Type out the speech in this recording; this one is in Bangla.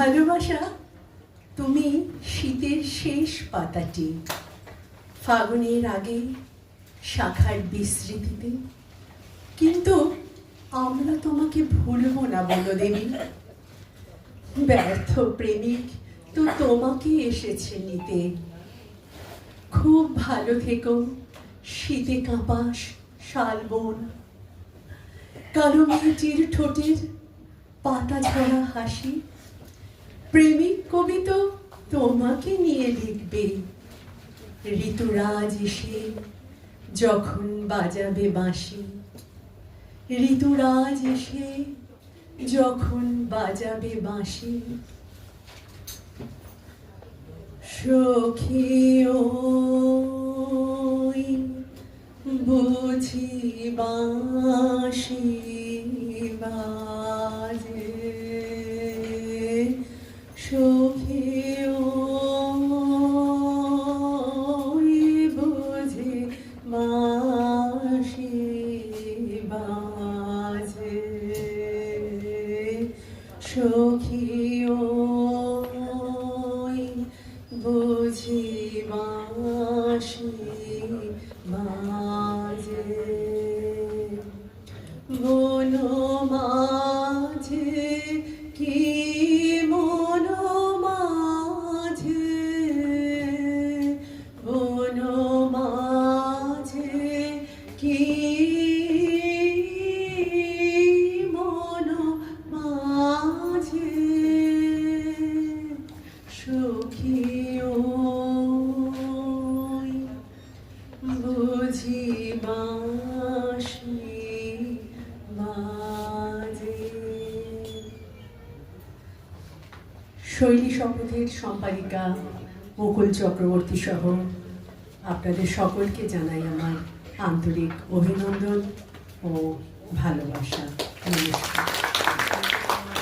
ভালোবাসা তুমি শীতের শেষ পাতাটি, ফাগুনের আগে শাখার বিস্মৃতিতে। কিন্তু আমরা তোমাকে ভুলব না বনদেবী। ব্যর্থ প্রেমিক তো তোমাকে এসেছে নিতে। খুব ভালো থেকো শীতে কাঁপাস শালবন। কালো মেয়েটির ঠোঁটের পাতা ঝরা হাসি, প্রেমিক কবি তো তোমাকে নিয়ে লিখবে। ঋতুরাজ এসে যখন বাজাবে বাঁশি, ঋতুরাজ এসে যখন বাজাবে বাঁশি। সখী ওই বুঝি বাঁশি বাজে, সখী ওই বুঝি বাঁশি বাজে, সখী ওই বুঝি বাঁশি বাজে। বন মাঝে কি মন মাঝে, বন মাঝে কি মন মাঝে, সখী ওই বুঝি বাঁশি বাজে। শৈলী শপথের সম্পাদিকা মুকুল চক্রবর্তী সহ আপনাদের সকলকে জানাই আমার আন্তরিক অভিনন্দন ও ভালোবাসা। নমস্কার।